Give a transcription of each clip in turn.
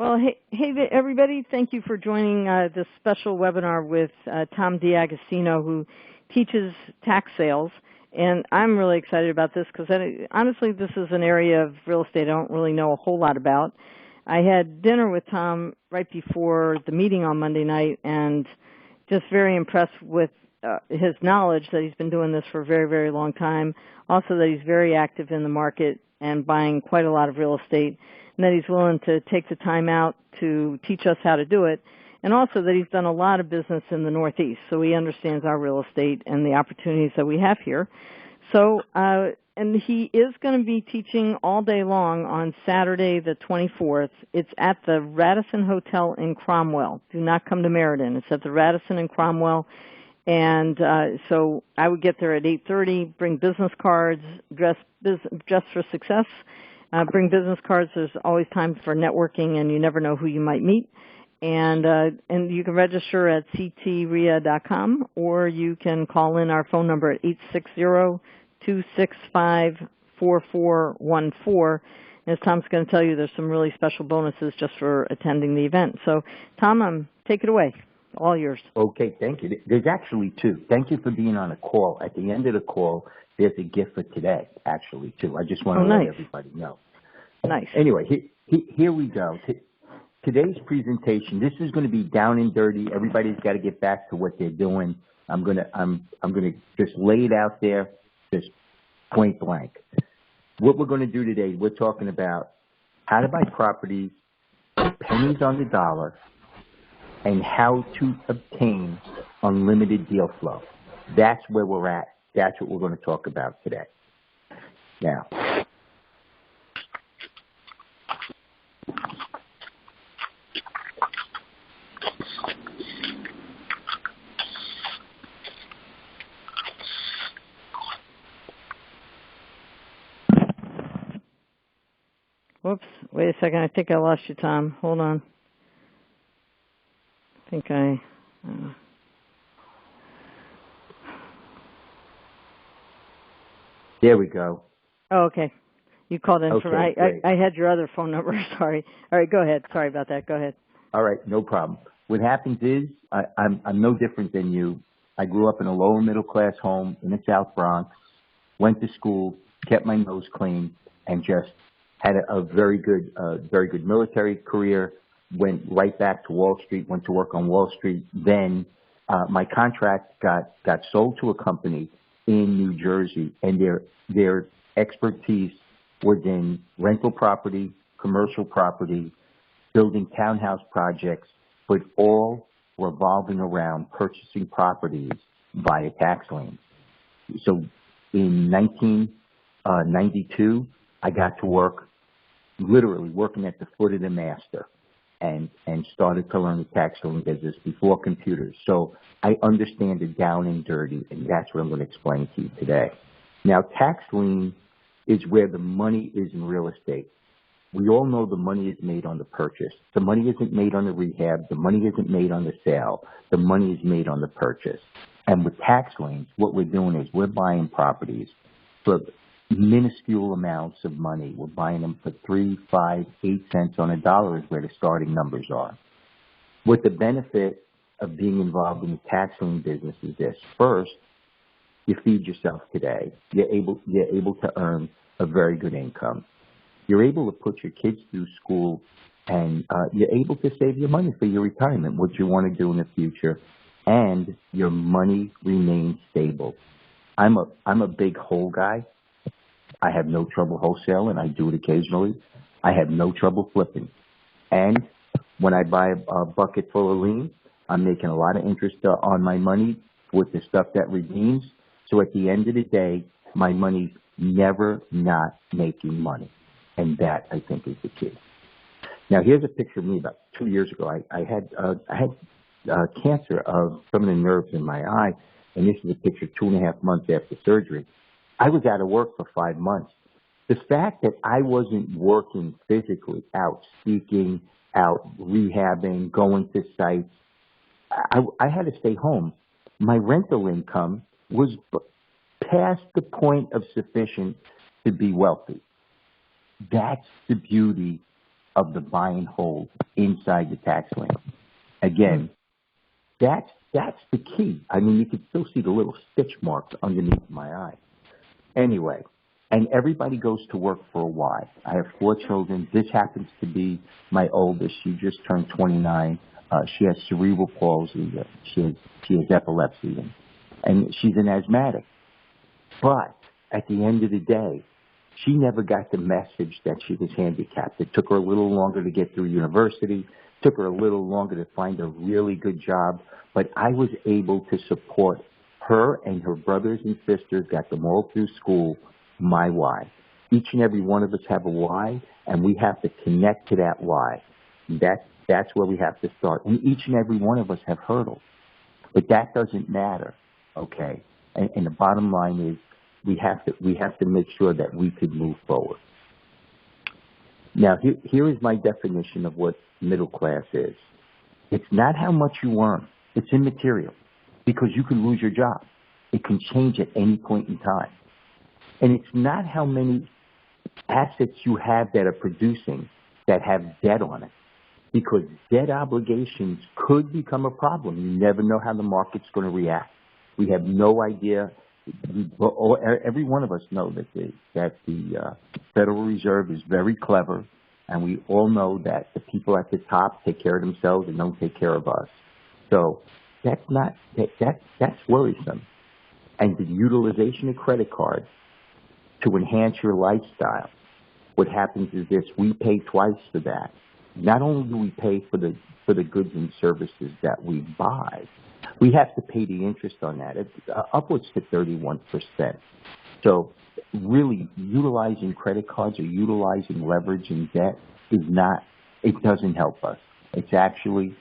Well, hey, everybody. Thank you for joining this special webinar with Tom D'Agostino, who teaches tax sales. And I'm really excited about this because, honestly, this is an area of real estate I don't really know a whole lot about. I had dinner with Tom right before the meeting on Monday night and just very impressed with his knowledge that he's been doing this for a very, very long time. Also that he's very active in the market and buying quite a lot of real estate, and that he's willing to take the time out to teach us how to do it, and also that he's done a lot of business in the Northeast, so he understands our real estate and the opportunities that we have here. So, and he is going to be teaching all day long on Saturday the 24th. It's at the Radisson Hotel in Cromwell. Do not come to Meriden. It's at the Radisson in Cromwell. And so I would get there at 8:30, bring business cards, dress for success, bring business cards. There's always time for networking, and you never know who you might meet. And you can register at ctria.com, or you can call in our phone number at 860-265-4414. As Tom's going to tell you, there's some really special bonuses just for attending the event. So, Tom, take it away. All yours. Okay, thank you. There's actually two. Thank you for being on a call. At the end of the call, there's a gift for today, actually, too. I just want to let everybody know. Nice. Anyway, here we go. Today's presentation, this is going to be down and dirty. Everybody's got to get back to what they're doing. I'm gonna just lay it out there, just point blank. What we're going to do today, we're talking about how to buy properties, pennies on the dollar, and how to obtain unlimited deal flow. That's where we're at. That's what we're going to talk about today. Now, whoops, wait a second. I think I lost you, Tom. Hold on. I think there we go. Oh, okay. You called in from, I had your other phone number, sorry. All right, go ahead. Sorry about that. Go ahead. All right, no problem. What happens is, I'm no different than you. I grew up in a lower middle class home in the South Bronx, went to school, kept my nose clean, and just had a very good military career. Went right back to Wall Street, went to work on Wall Street. Then my contract got sold to a company in New Jersey, and their expertise was in rental property, commercial property, building townhouse projects, but all revolving around purchasing properties via tax liens. So in 1992, I got to work, literally working at the foot of the master. And started to learn the tax lien business before computers. So I understand it down and dirty, and that's what I'm going to explain to you today. Now, tax lien is where the money is in real estate. We all know the money is made on the purchase. The money isn't made on the rehab. The money isn't made on the sale. The money is made on the purchase. And with tax liens, what we're doing is we're buying properties for minuscule amounts of money. We're buying them for 3, 5, 8 cents on a dollar is where the starting numbers are. What the benefit of being involved in the tax lien business is this. First, you feed yourself today. You're able to earn a very good income. You're able to put your kids through school, and you're able to save your money for your retirement, what you want to do in the future, and your money remains stable. I'm a big whole guy. I have no trouble wholesaling. I do it occasionally. I have no trouble flipping. And when I buy a bucket full of liens, I'm making a lot of interest on my money with the stuff that redeems. So at the end of the day, my money's never not making money. And that, I think, is the key. Now, here's a picture of me about 2 years ago. I had cancer of some of the nerves in my eye, and this is a picture 2.5 months after surgery. I was out of work for 5 months. The fact that I wasn't working physically, out speaking, out rehabbing, going to sites, I had to stay home. My rental income was past the point of sufficient to be wealthy. That's the beauty of the buy and hold inside the tax lien. Again, that's the key. I mean, you can still see the little stitch marks underneath my eye. Anyway, and everybody goes to work for a why. I have 4 children. This happens to be my oldest. She just turned 29. She has cerebral palsy. She has epilepsy, and she's an asthmatic. But at the end of the day, she never got the message that she was handicapped. It took her a little longer to get through university, took her a little longer to find a really good job, but I was able to support her and her brothers and sisters, got them all through school, my why. Each and every one of us have a why, and we have to connect to that why. That's where we have to start. And each and every one of us have hurdles, but that doesn't matter, okay? And the bottom line is we have to make sure that we could move forward. Now, here is my definition of what middle class is. It's not how much you earn. It's immaterial because you can lose your job. It can change at any point in time. And it's not how many assets you have that are producing that have debt on it, because debt obligations could become a problem. You never know how the market's going to react. We have no idea. Every one of us know that the Federal Reserve is very clever, and we all know that the people at the top take care of themselves and don't take care of us. So that's worrisome. And the utilization of credit cards to enhance your lifestyle, what happens is this: we pay twice for that. Not only do we pay for the goods and services that we buy, we have to pay the interest on that. It's upwards to 31%. So really utilizing credit cards or utilizing leverage and debt it doesn't help us. It's actually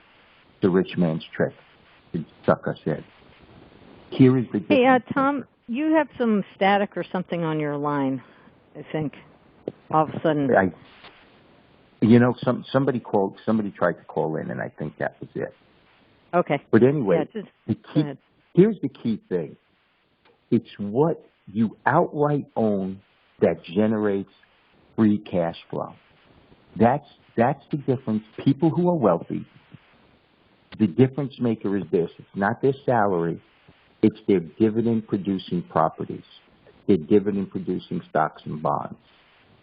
the rich man's trick to suck us in. Here is the difference. Hey, Tom, you have some static or something on your line, I think, all of a sudden. Somebody tried to call in, and I think that was it. Okay. But anyway, yeah, here's the key thing. It's what you outright own that generates free cash flow. That's the difference. People who are wealthy, the difference maker is this. It's not their salary. It's their dividend-producing properties. Their dividend-producing stocks and bonds.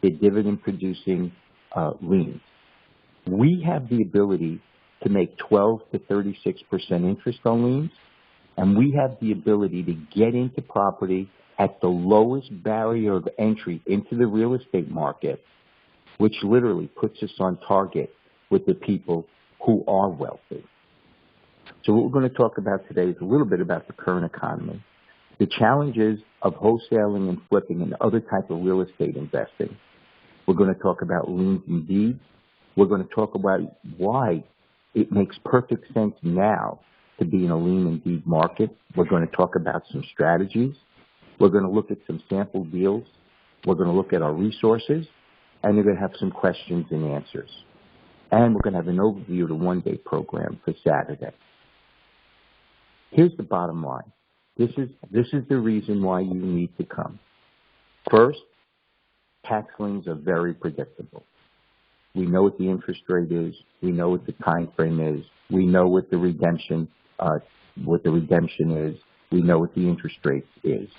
Their dividend-producing liens. We have the ability to make 12 to 36% interest on liens, and we have the ability to get into property at the lowest barrier of entry into the real estate market, which literally puts us on target with the people who are wealthy. So what we're going to talk about today is a little bit about the current economy, the challenges of wholesaling and flipping and other type of real estate investing. We're going to talk about liens and deeds. We're going to talk about why it makes perfect sense now to be in a lien and deed market. We're going to talk about some strategies. We're going to look at some sample deals. We're going to look at our resources, and we're going to have some questions and answers. And we're going to have an overview of the one-day program for Saturday. Here's the bottom line. This is the reason why you need to come. First, tax liens are very predictable. We know what the interest rate is. We know what the time frame is. We know what the redemption is. We know what the interest rate is.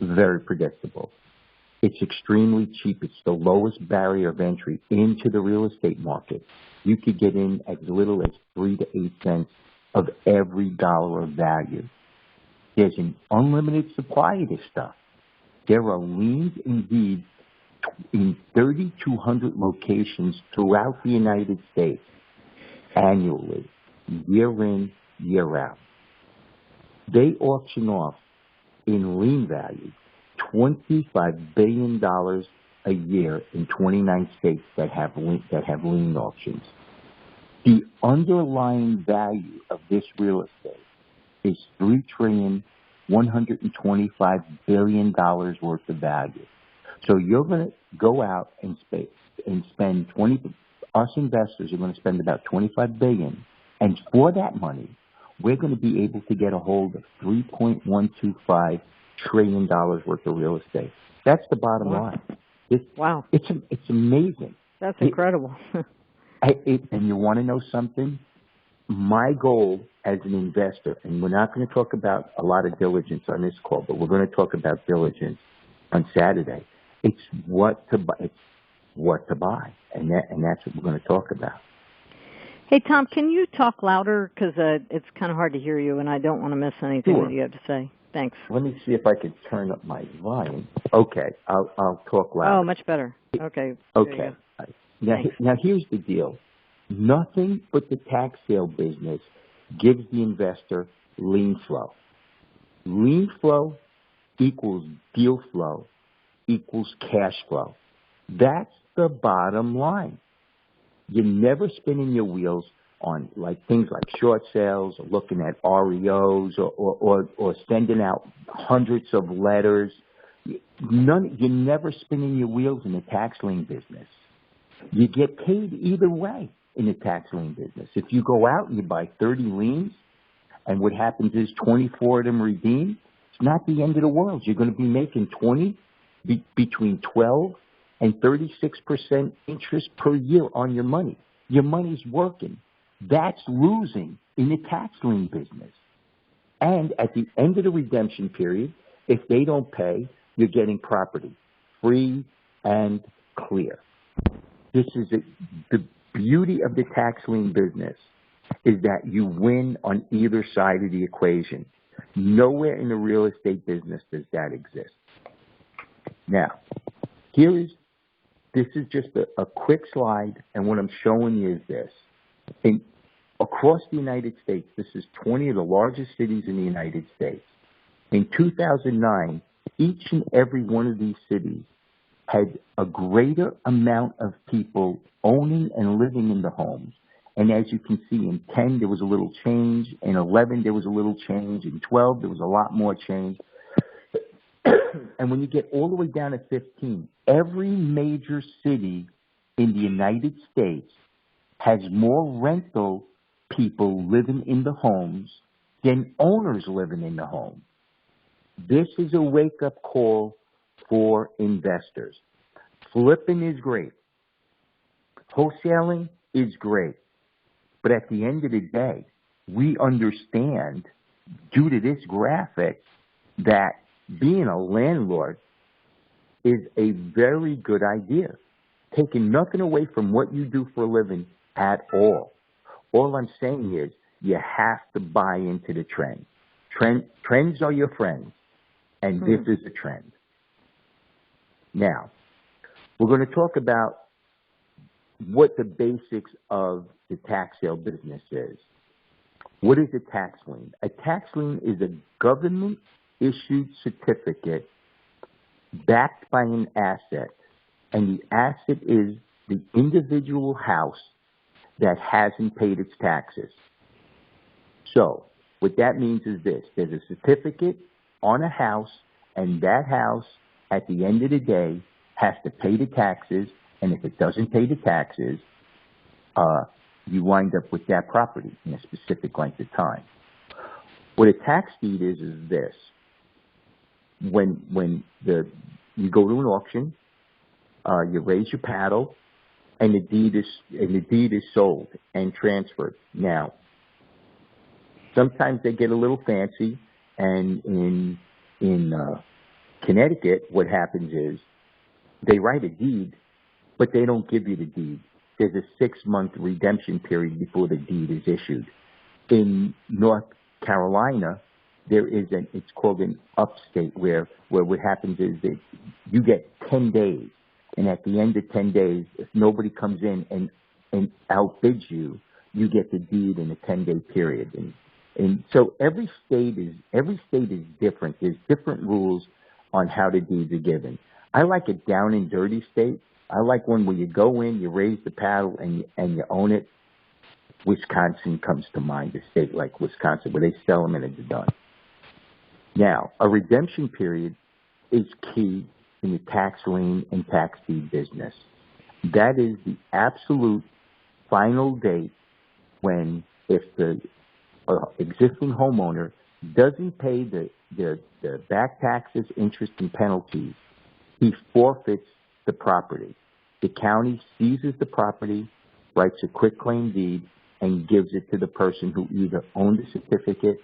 Very predictable. It's extremely cheap. It's the lowest barrier of entry into the real estate market. You could get in as little as 3 to 8 cents of every dollar of value. There's an unlimited supply of this stuff. There are liens and deeds in 3,200 locations throughout the United States annually, year in, year out. They auction off in lien value $25 billion a year in 29 states that have lien auctions. The underlying value of this real estate is $3,125 billion worth of value. So you're going to go out and spend us investors are going to spend about $25 billion, and for that money, we're going to be able to get a hold of $3.125 trillion worth of real estate. That's the bottom line. Wow. It's amazing. That's incredible. And you want to know something? My goal as an investor, and we're not going to talk about a lot of diligence on this call, but we're going to talk about diligence on Saturday. It's what to buy. It's what to buy, and that's what we're going to talk about. Hey, Tom, can you talk louder? Because it's kind of hard to hear you, and I don't want to miss anything Sure. that you have to say. Thanks. Let me see if I can turn up my volume. Okay, I'll talk louder. Oh, much better. Okay. Okay. Now here's the deal. Nothing but the tax sale business gives the investor lien flow. Lien flow equals deal flow equals cash flow. That's the bottom line. You're never spinning your wheels on things like short sales or looking at REOs or sending out hundreds of letters. You're never spinning your wheels in the tax lien business. You get paid either way in the tax lien business. If you go out and you buy 30 liens and what happens is 24 of them redeem, it's not the end of the world. You're going to be making between 12 and 36% interest per year on your money. Your money's working. That's losing in the tax lien business. And at the end of the redemption period, if they don't pay, you're getting property free and clear. This is the beauty of the tax lien business is that you win on either side of the equation. Nowhere in the real estate business does that exist. Now, this is just a quick slide, and what I'm showing you is this. Across the United States, this is 20 of the largest cities in the United States. In 2009, each and every one of these cities had a greater amount of people owning and living in the homes. And as you can see, in 10, there was a little change. In 11, there was a little change. In 12, there was a lot more change. And when you get all the way down to 15, every major city in the United States has more rental people living in the homes than owners living in the home. This is a wake-up call for investors. Flipping is great. Wholesaling is great. But at the end of the day, we understand, due to this graphic, that being a landlord is a very good idea, taking nothing away from what you do for a living at all. All I'm saying is you have to buy into the trend. Trends are your friends, and this is a trend. Now, we're going to talk about what the basics of the tax sale business is. What is a tax lien? A tax lien is a government-issued certificate backed by an asset, and the asset is the individual house that hasn't paid its taxes. So what that means is this. There's a certificate on a house, and that house, at the end of the day, has to pay the taxes, and if it doesn't pay the taxes, you wind up with that property in a specific length of time. What a tax deed is this. When you go to an auction, you raise your paddle, and the deed is sold and transferred. Now, sometimes they get a little fancy, and in Connecticut, what happens is they write a deed, but they don't give you the deed. There's a 6-month redemption period before the deed is issued. In North Carolina, it's called an upstate, where what happens is that you get 10 days, and at the end of 10 days, if nobody comes in and outbids you, you get the deed in a 10-day period. And so every state is different. There's different rules on how the deeds are given. I like a down and dirty state. I like one where you go in, you raise the paddle, and you own it. Wisconsin comes to mind, a state like Wisconsin, where they sell them and it's done. Now, a redemption period is key in the tax lien and tax deed business. That is the absolute final date when, if the existing homeowner doesn't pay the back taxes, interest, and penalties, he forfeits the property. The county seizes the property, writes a quitclaim deed, and gives it to the person who either owned the certificate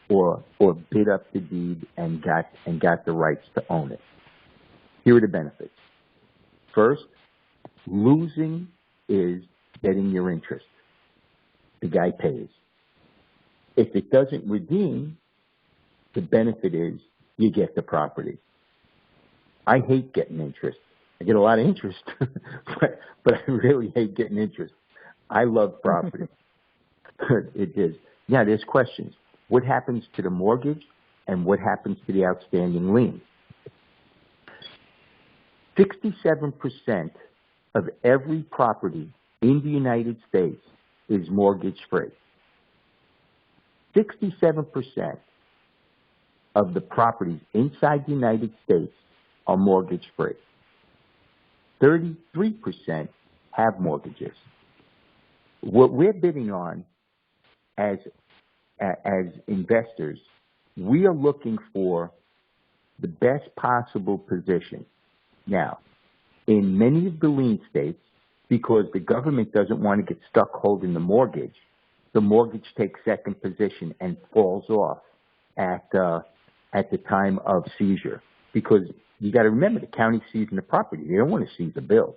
or bid up the deed and got the rights to own it. Here are the benefits. First, losing is getting your interest. The guy pays. If it doesn't redeem, the benefit is you get the property. I hate getting interest. I get a lot of interest, but I really hate getting interest. I love property. It is. Now, there's questions. What happens to the mortgage and what happens to the outstanding lien? 67% of every property in the United States is mortgage-free. 67% of the properties inside the United States are mortgage-free. 33% have mortgages. What we're bidding on as investors, we are looking for the best possible position. Now, in many of the lien states, because the government doesn't want to get stuck holding the mortgage takes second position and falls off at the time of seizure. Because you got to remember, the county seizing the property. They don't want to seize the bill.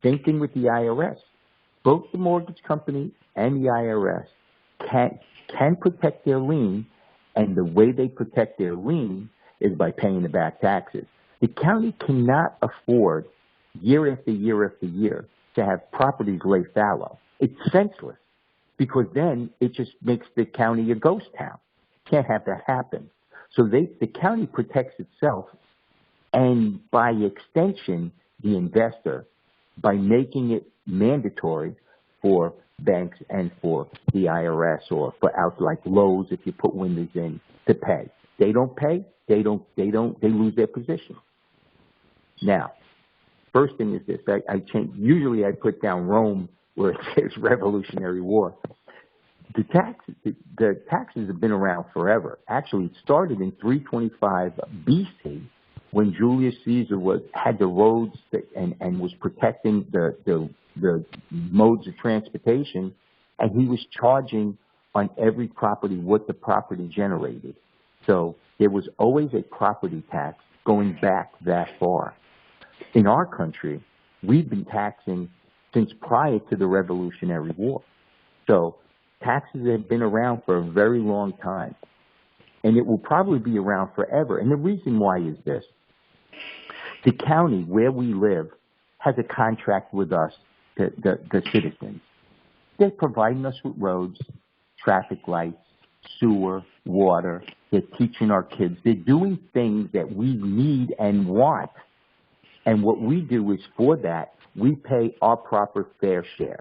Same thing with the IRS. Both the mortgage company and the IRS can protect their lien, and the way they protect their lien is by paying the back taxes. The county cannot afford year after year after year to have properties lay fallow. It's senseless, because then it just makes the county a ghost town. Can't have that happen. So the county protects itself, and by extension, the investor, by making it mandatory for banks and for the IRS or for out like Lowe's, if you put windows in, to pay. They don't pay, they lose their position. Now, first thing is this, usually I put down Rome where it says Revolutionary War. The taxes have been around forever. Actually, it started in 325 BC when Julius Caesar had the roads and was protecting the modes of transportation, and he was charging on every property what the property generated. So there was always a property tax going back that far. In our country, we've been taxing since prior to the Revolutionary War. So taxes have been around for a very long time, and it will probably be around forever. And the reason why is this. The county where we live has a contract with us, the citizens. They're providing us with roads, traffic lights, sewer, water. They're teaching our kids. They're doing things that we need and want. And what we do is, for that, we pay our proper fair share.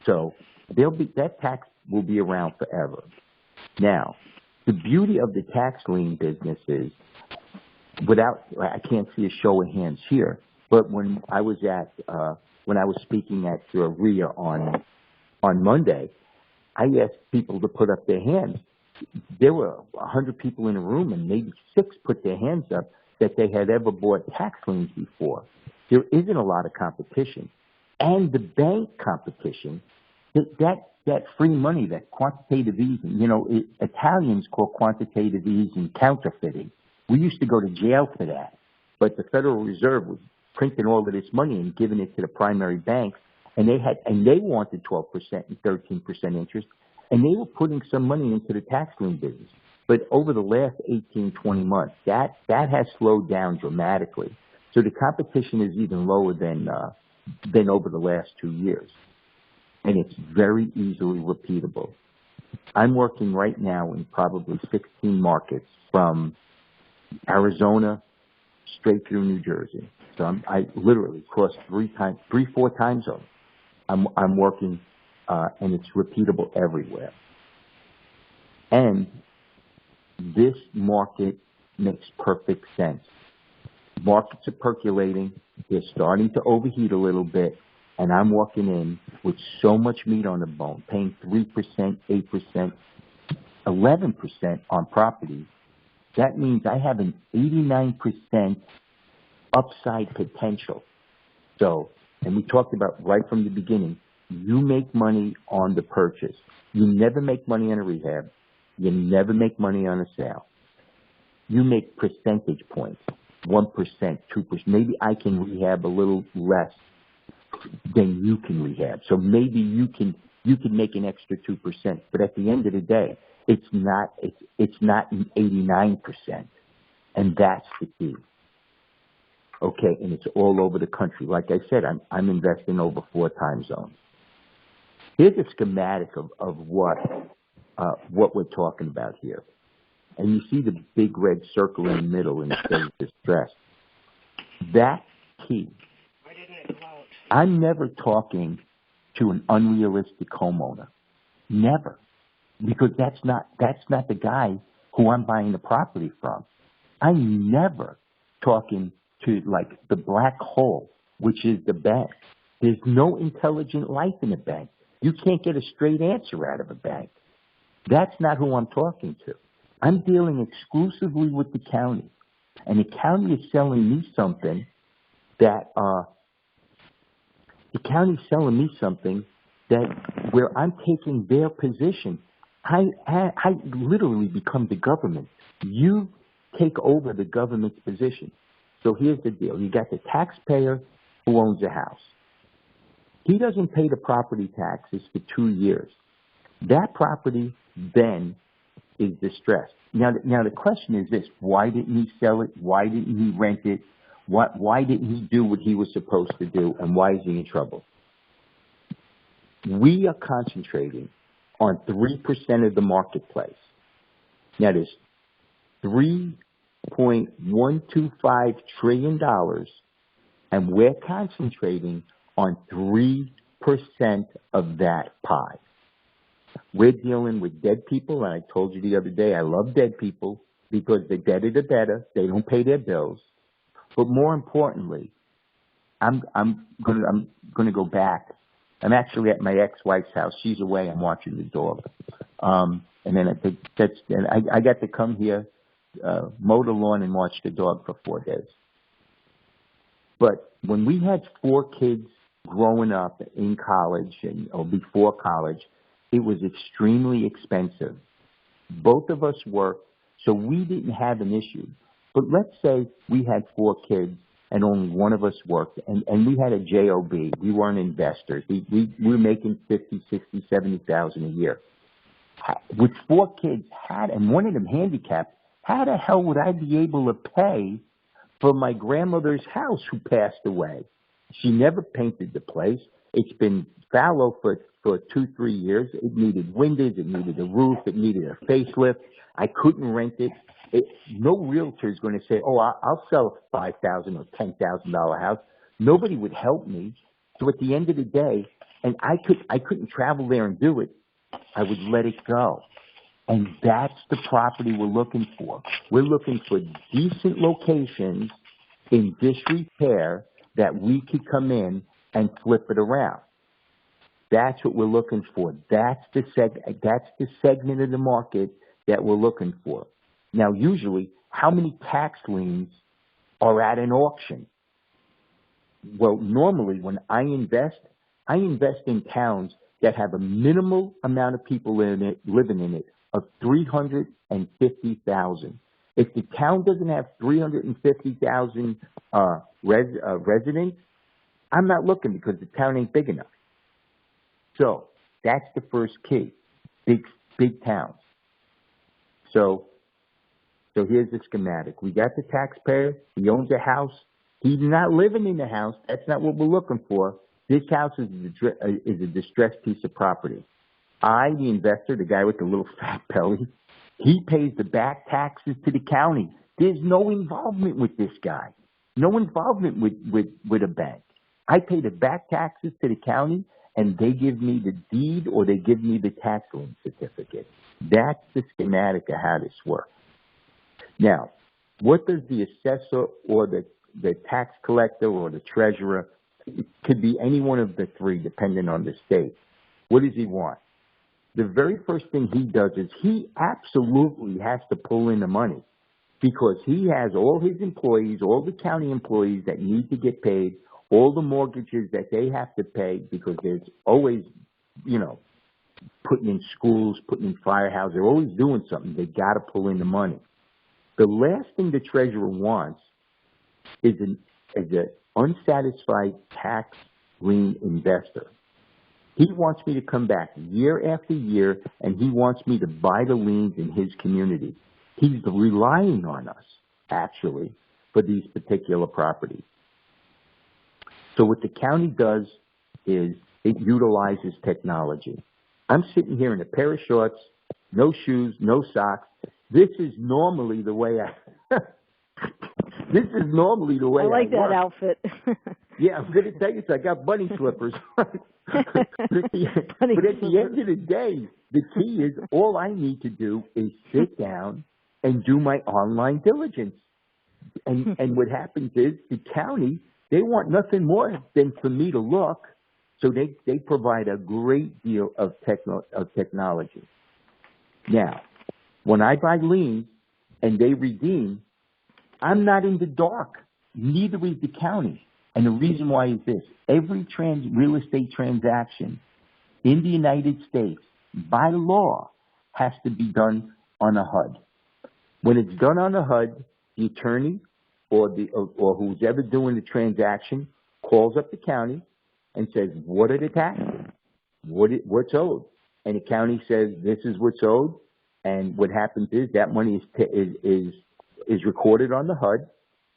So that tax will be around forever. Now, the beauty of the tax lien business is, I can't see a show of hands here, but when I was speaking at RIA on Monday, I asked people to put up their hands. There were 100 people in a room, and maybe 6 put their hands up that they had ever bought tax liens before. There isn't a lot of competition. And the bank competition, that free money, that quantitative easing, Italians call quantitative easing counterfeiting. We used to go to jail for that, but the Federal Reserve was printing all of this money and giving it to the primary banks, and they wanted 12% and 13% interest, and they were putting some money into the tax lien business. But over the last 18, 20 months, that has slowed down dramatically. So the competition is even lower than over the last 2 years, and it's very easily repeatable. I'm working right now in probably 16 markets from Arizona straight through New Jersey. So I literally cross 4 time zones. I'm working, and it's repeatable everywhere. And this market makes perfect sense. Markets are percolating. They're starting to overheat a little bit, and I'm walking in with so much meat on the bone, paying 3%, 8%, 11% on properties. That means I have an 89% upside potential. So and we talked about right from the beginning, you make money on the purchase. You never make money on a rehab. You never make money on a sale. You make percentage points, 1%, 2%. Maybe I can rehab a little less than you can rehab. So maybe you can make an extra 2%. But at the end of the day, it's not 89%. And that's the key. Okay, and it's all over the country. Like I said, I'm investing over 4 time zones. Here's a schematic of what we're talking about here. And you see the big red circle in the middle and it says distress. That's key. I'm never talking to an unrealistic homeowner. Never. Because that's not the guy who I'm buying the property from. I'm never talking to like the black hole, which is the bank. There's no intelligent life in a bank. You can't get a straight answer out of a bank. That's not who I'm talking to. I'm dealing exclusively with the county. And the county is selling me something that, where I'm taking their position. I literally become the government. You take over the government's position. So here's the deal. You got the taxpayer who owns a house. He doesn't pay the property taxes for 2 years. That property then is distressed. Now the question is this: why didn't he sell it? Why didn't he rent it? Why didn't he do what he was supposed to do? And why is he in trouble? We are concentrating on 3% of the marketplace. Now there's $3.125 trillion, and we're concentrating on 3% of that pie. We're dealing with dead people, and I told you the other day, I love dead people because the deader the better. They don't pay their bills. But more importantly, I'm gonna go back. I'm actually at my ex-wife's house. She's away. I'm watching the dog. And then I got to come here, mow the lawn and watch the dog for 4 days. But when we had 4 kids growing up in college or before college, it was extremely expensive. Both of us worked, so we didn't have an issue. But let's say we had 4 kids and only one of us worked, and we had a job. We weren't investors. We were making $50,000, $60,000, $70,000 a year. With 4 kids, and one of them handicapped, how the hell would I be able to pay for my grandmother's house who passed away? She never painted the place. It's been fallow for 2-3 years. It needed windows. It needed a roof. It needed a facelift. I couldn't rent it. No realtor is going to say, oh, I'll sell a $5,000 or $10,000 house. Nobody would help me. So at the end of the day, and I couldn't travel there and do it, I would let it go. And that's the property we're looking for. We're looking for decent locations in disrepair that we could come in and flip it around. That's what we're looking for. That's the segment of the market that we're looking for. Now, usually, how many tax liens are at an auction? Well, normally when I invest in towns that have a minimal amount of people living in it of 350,000. If the town doesn't have 350,000 residents, I'm not looking because the town ain't big enough. So that's the first key, big towns. So here's the schematic. We got the taxpayer. He owns a house. He's not living in the house. That's not what we're looking for. This house is a distressed piece of property. I, the investor, the guy with the little fat belly, he pays the back taxes to the county. There's no involvement with this guy. No involvement with a bank. I pay the back taxes to the county, and they give me the deed or they give me the tax lien certificate. That's the schematic of how this works. Now, what does the assessor or the tax collector or the treasurer, it could be any one of the 3 depending on the state, what does he want? The very first thing he does is he absolutely has to pull in the money because he has all his employees, all the county employees that need to get paid, all the mortgages that they have to pay, because there's always, putting in schools, putting in firehouses, they're always doing something. They got to pull in the money. The last thing the treasurer wants is an unsatisfied tax lien investor. He wants me to come back year after year, and he wants me to buy the liens in his community. He's relying on us, actually, for these particular properties. So what the county does is it utilizes technology. I'm sitting here in a pair of shorts, no shoes, no socks. This is normally the way I I like that work. outfit. Yeah, I'm going to tell you, I got bunny slippers. But at the end of the day, the key is all I need to do is sit down and do my online diligence. And what happens is the county, they want nothing more than for me to look. So they provide a great deal of technology. Now, when I buy liens and they redeem, I'm not in the dark. Neither is the county. And the reason why is this. Every real estate transaction in the United States, by law, has to be done on a HUD. When it's done on a HUD, the attorney or who's ever doing the transaction calls up the county and says, what are the taxes? What's owed? And the county says, this is what's owed. And what happens is that money is recorded on the HUD,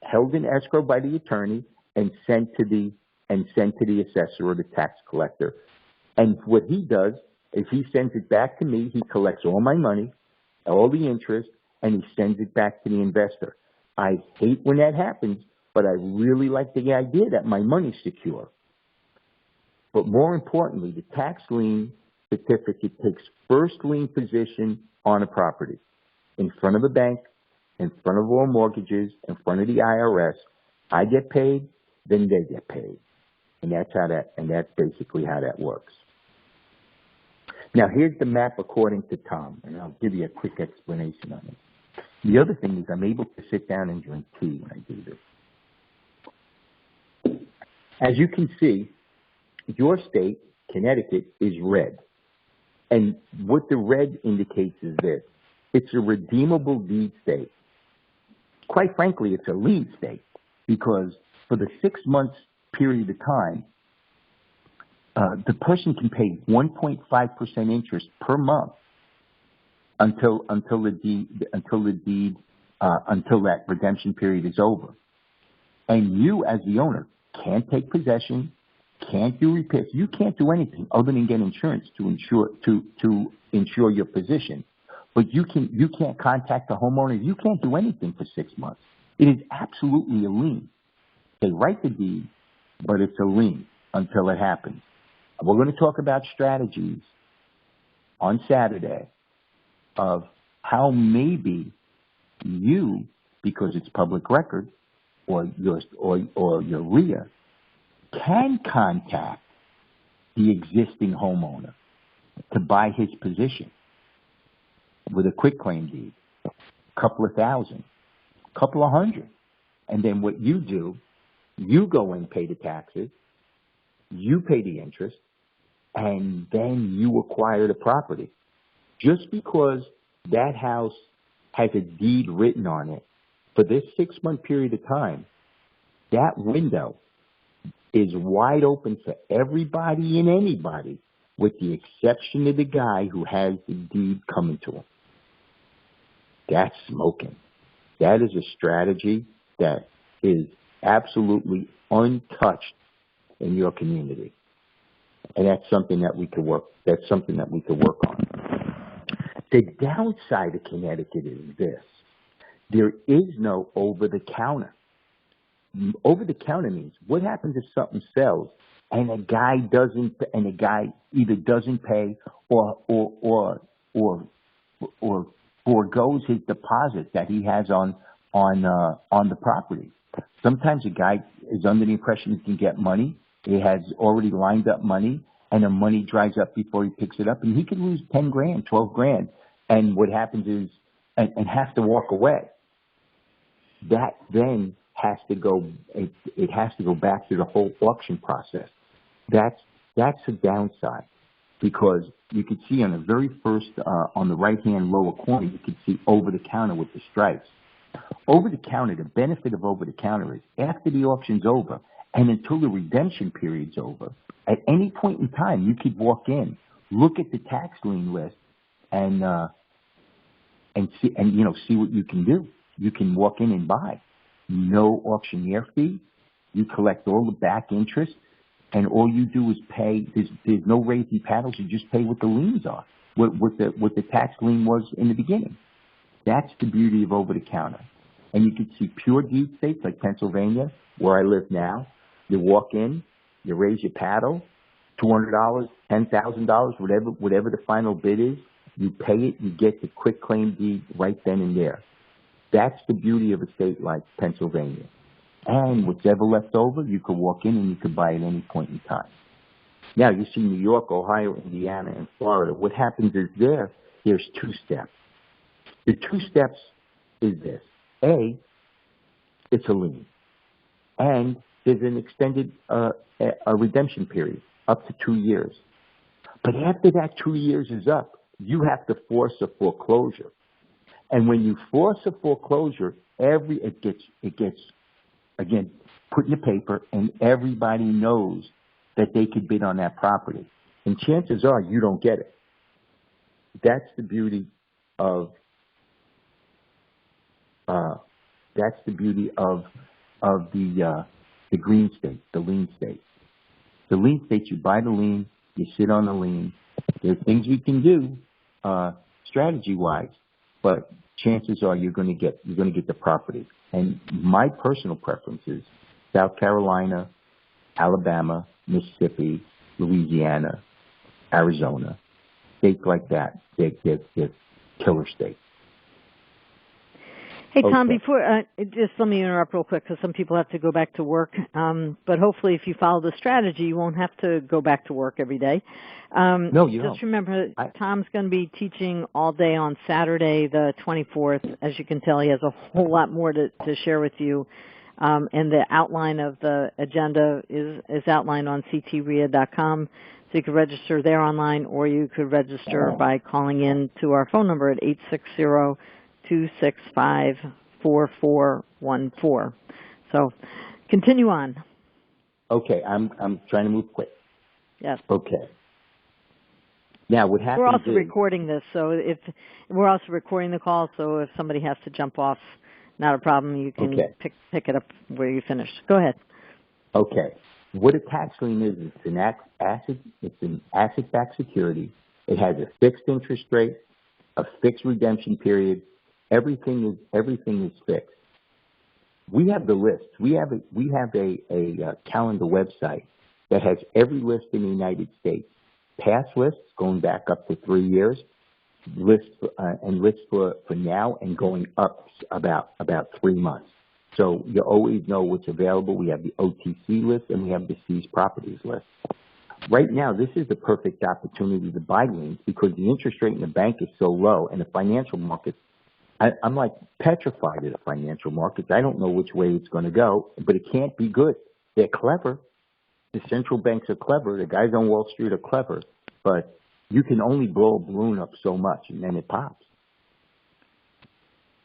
held in escrow by the attorney, and sent to the assessor or the tax collector. And what he does is he sends it back to me. He collects all my money, all the interest, and he sends it back to the investor. I hate when that happens, but I really like the idea that my money's secure. But more importantly, the tax lien certificate takes first lien position on a property in front of a bank, in front of all mortgages, in front of the IRS. I get paid, then they get paid. And that's basically how that works. Now here's the map according to Tom, and I'll give you a quick explanation on it. The other thing is I'm able to sit down and drink tea when I do this. As you can see, your state, Connecticut, is red. And what the red indicates is this. It's a redeemable deed state. Quite frankly, it's a lien state because for the 6 months period of time, the person can pay 1.5% interest per month until that redemption period is over. And you, as the owner, can't take possession, can't do repairs. You can't do anything other than get insurance to insure your position. But you can't contact the homeowner. You can't do anything for 6 months. It is absolutely a lien. They write the deed, but it's a lien until it happens. We're going to talk about strategies on Saturday of how maybe you, because it's public record, or your REIA, can contact the existing homeowner to buy his position with a quitclaim deed, a couple of thousand, a couple of hundred. And then what you do, you go and pay the taxes, you pay the interest, and then you acquire the property. Just because that house has a deed written on it, for this 6 month period of time, that window is wide open for everybody and anybody, with the exception of the guy who has the deed coming to him. That's smoking. That is a strategy that is absolutely untouched in your community. And that's something that we could work on. The downside of Connecticut is this. There is no over-the-counter. Over-the-counter means what happens if something sells and a guy either doesn't pay or foregoes his deposit that he has on the property. Sometimes a guy is under the impression he can get money. He has already lined up money, and the money dries up before he picks it up, and he could lose 10 grand, 12 grand. And what happens is, and have to walk away. That then has to go, it has to go back through the whole auction process. That's a downside, because you could see on the very first, on the right-hand lower corner, you could see over-the-counter with the stripes. Over-the-counter, the benefit of over-the-counter is after the auction's over and until the redemption period's over, at any point in time, you could walk in, look at the tax lien list, and see, and see what you can do. You can walk in and buy. No auctioneer fee. You collect all the back interest, and all you do is pay. There's no raising paddles. You just pay what the liens are, what the tax lien was in the beginning. That's the beauty of over-the-counter. And you can see pure deed states like Pennsylvania, where I live now. You walk in, you raise your paddle, $200, $10,000, whatever the final bid is. You pay it, you get the quick claim deed right then and there. That's the beauty of a state like Pennsylvania. And whatever left over, you could walk in and you could buy at any point in time. Now, you see New York, Ohio, Indiana, and Florida. What happens is there's two steps. The two steps is this. A, it's a lien. And there's an extended a redemption period, up to 2 years. But after that 2 years is up, you have to force a foreclosure. And when you force a foreclosure, it gets again put in the paper, and everybody knows that they could bid on that property. And chances are you don't get it. That's the beauty of the green state, the lien state. The lien state, you buy the lien, you sit on the lien. There are things you can do strategy-wise, but chances are you're going to get the property. And my personal preference is South Carolina, Alabama, Mississippi, Louisiana, Arizona, states like that. They're killer states. Hey, Tom, Okay. before, just let me interrupt real quick because some people have to go back to work. But hopefully if you follow the strategy, you won't have to go back to work every day. No, you don't. Just remember, Tom's going to be teaching all day on Saturday, the 24th. As you can tell, he has a whole lot more to share with you. And the outline of the agenda is outlined on ctria.com. So you can register there online, or you could register by calling in to our phone number at 860-265-4414. So continue on. Okay, I'm trying to move quick. Yes. Okay. Now, what happens We're also is, recording this, so if we're also recording the call, so if somebody has to jump off, not a problem. You can pick it up where you finished. Go ahead. Okay. What a tax lien is, it's an asset-backed security. It has a fixed interest rate, a fixed redemption period. Everything is fixed. We have the list. We have a calendar website that has every list in the United States. Past lists going back up to 3 years, lists for now and going up about 3 months. So you always know what's available. We have the OTC list and we have the seized properties list. Right now, this is the perfect opportunity to buy liens because the interest rate in the bank is so low, and the financial markets, I'm like petrified of the financial markets. I don't know which way it's going to go, but it can't be good. They're clever. The central banks are clever. The guys on Wall Street are clever, but you can only blow a balloon up so much, and then it pops.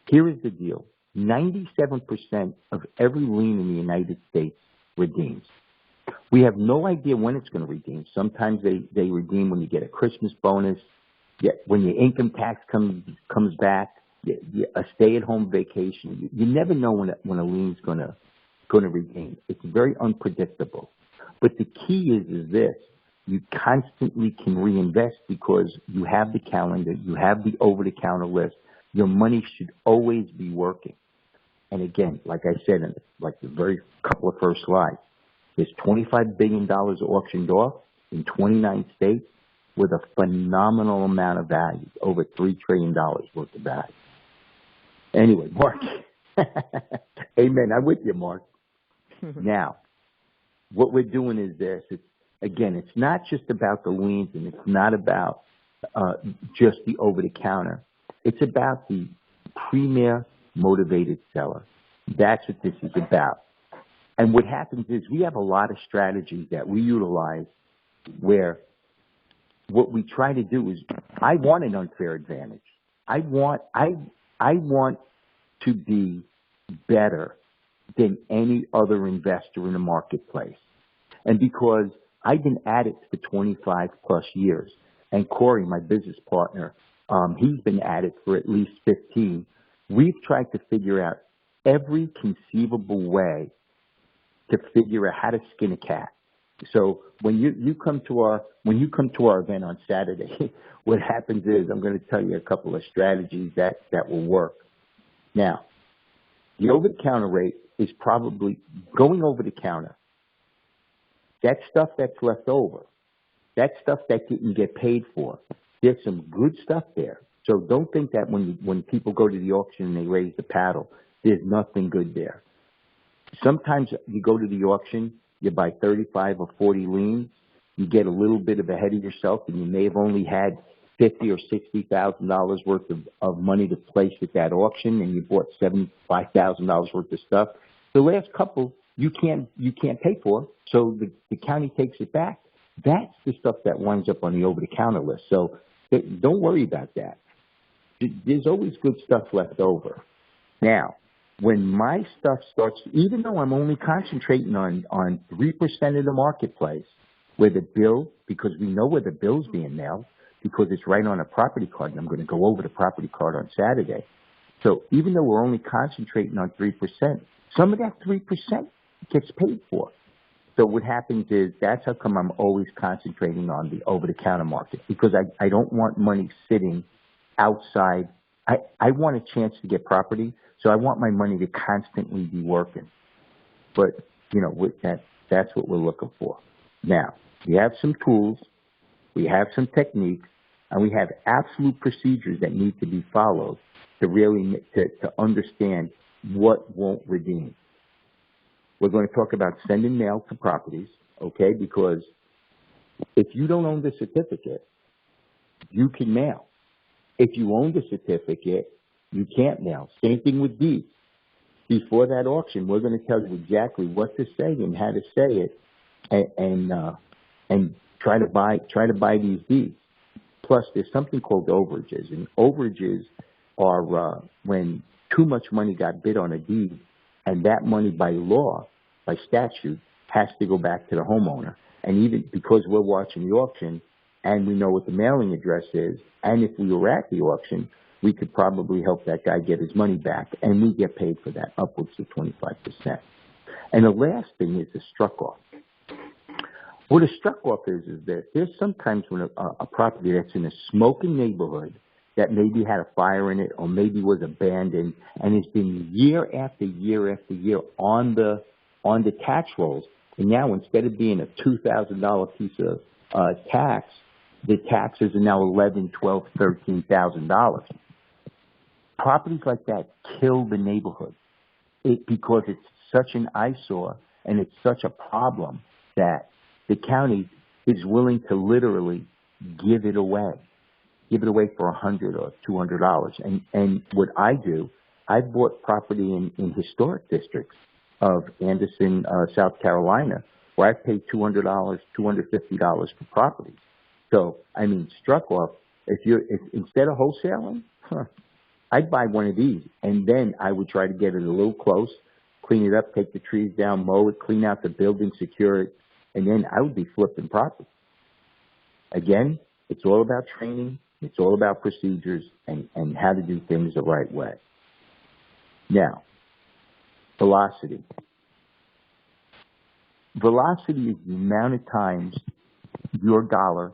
Here is the deal. 97% of every lien in the United States redeems. We have no idea when it's going to redeem. Sometimes they redeem when you get a Christmas bonus, when your income tax comes back, a stay-at-home vacation. You never know when a lien's going to redeem. It's very unpredictable. But the key is this. You constantly can reinvest because you have the calendar, you have the over-the-counter list. Your money should always be working. And again, like I said in the very couple of first slides, there's $25 billion auctioned off in 29 states with a phenomenal amount of value, over $3 trillion worth of value. Anyway, Mark, amen. I'm with you, Mark. Now, what we're doing is this. It's not just about the liens, and it's not about just the over-the-counter. It's about the premier motivated seller. That's what this is about. And what happens is we have a lot of strategies that we utilize where what we try to do is, I want an unfair advantage. I want to be better than any other investor in the marketplace. And because I've been at it for 25 plus years, and Corey, my business partner, he's been at it for at least 15, we've tried to figure out every conceivable way to figure out how to skin a cat. So when you come to our event on Saturday, what happens is I'm going to tell you a couple of strategies that will work. Now, the over-the-counter rate is probably going over the counter. That stuff that's left over, that stuff that didn't get paid for, there's some good stuff there. So don't think that when people go to the auction and they raise the paddle, there's nothing good there. Sometimes you go to the auction, you buy 35 or 40 liens, you get a little bit of ahead of yourself, and you may have only had $50,000 or $60,000 worth of money to place at that auction, and you bought $75,000 worth of stuff. The last couple you can't pay for, so the county takes it back. That's the stuff that winds up on the over-the-counter list. So don't worry about that. There's always good stuff left over. Now, when my stuff starts, even though I'm only concentrating on 3% of the marketplace, where the bill, because we know where the bill's being mailed, because it's right on a property card, and I'm going to go over the property card on Saturday. So even though we're only concentrating on 3%, some of that 3% gets paid for. So what happens is that's how come I'm always concentrating on the over-the-counter market, because I don't want money sitting outside. I want a chance to get property, so I want my money to constantly be working. But, that's what we're looking for. Now, we have some tools, we have some techniques, and we have absolute procedures that need to be followed to really to understand what won't redeem. We're going to talk about sending mail to properties, okay? Because if you don't own the certificate, you can mail. If you own the certificate, you can't mail. Same thing with deeds. Before that auction, we're going to tell you exactly what to say and how to say it, and try to buy these deeds. Plus, there's something called overages, and overages are when too much money got bid on a deed, and that money by law, by statute, has to go back to the homeowner. And even because we're watching the auction and we know what the mailing address is, and if we were at the auction, we could probably help that guy get his money back, and we get paid for that, upwards of 25%. And the last thing is the struck off. What a struck off is that there's sometimes when a property that's in a smoking neighborhood that maybe had a fire in it or maybe was abandoned, and it's been year after year after year on the tax rolls, and now instead of being a $2,000 piece of tax, the taxes are now $11,000, $12,000, $13,000. Properties like that kill the neighborhood because it's such an eyesore and it's such a problem that the county is willing to literally give it away for $100 or $200. And what I do, I've bought property in historic districts of Anderson, South Carolina, where I've paid $200, $250 for property. So, I mean, struck off, if instead of wholesaling, I'd buy one of these, and then I would try to get it a little close, clean it up, take the trees down, mow it, clean out the building, secure it, and then I would be flipping property. Again, it's all about training, it's all about procedures, and how to do things the right way. Now, velocity. Velocity is the amount of times your dollar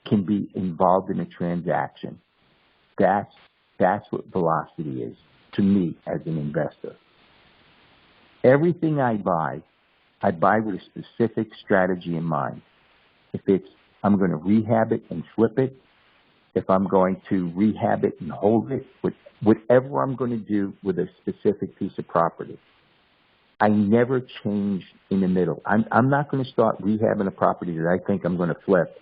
can be involved in a transaction. That's what velocity is to me as an investor. Everything I buy with a specific strategy in mind. If it's I'm going to rehab it and flip it, if I'm going to rehab it and hold it, whatever I'm going to do with a specific piece of property, I never change in the middle. I'm not going to start rehabbing a property that I think I'm going to flip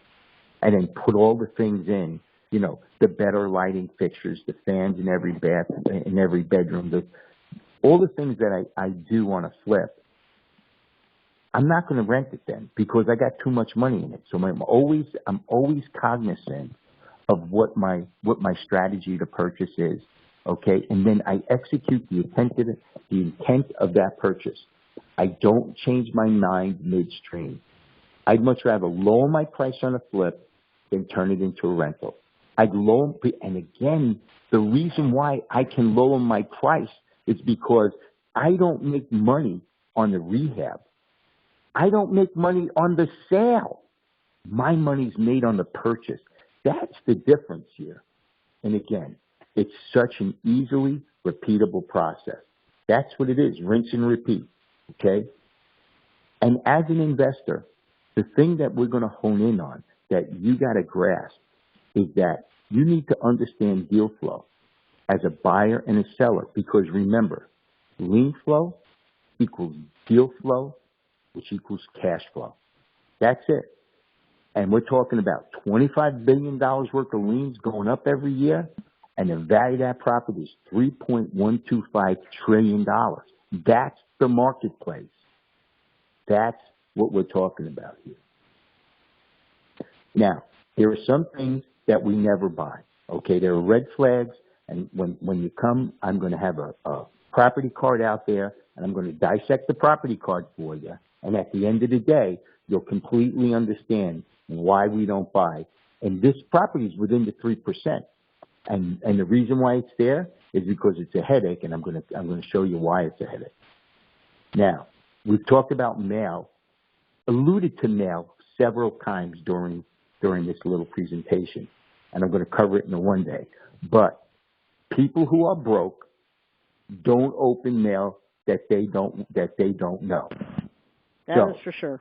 and then put all the things in, the better lighting fixtures, the fans in every bath, in every bedroom, all the things that I do on a flip, I'm not going to rent it then because I got too much money in it. So I'm always cognizant of what my strategy to purchase is, okay? And then I execute the intent of that purchase. I don't change my mind midstream. I'd much rather lower my price on a flip than turn it into a rental. And again, the reason why I can lower my price is because I don't make money on the rehab. I don't make money on the sale. My money's made on the purchase. That's the difference here. And again, it's such an easily repeatable process. That's what it is, rinse and repeat, okay? And as an investor, the thing that we're going to hone in on that you got to grasp is that you need to understand deal flow as a buyer and a seller because remember, lien flow equals deal flow, which equals cash flow. That's it. And we're talking about $25 billion worth of liens going up every year, and the value of that property is $3.125 trillion. That's the marketplace. That's what we're talking about here. Now, there are some things that we never buy. Okay, there are red flags, and when you come, I'm going to have a property card out there, and I'm going to dissect the property card for you. And at the end of the day, you'll completely understand why we don't buy. And this property is within the 3%. And the reason why it's there is because it's a headache, and I'm going to show you why it's a headache. Now, we've talked about mail, alluded to mail several times during this little presentation, and I'm going to cover it in a one day. But people who are broke don't open mail that they don't know. That is for sure.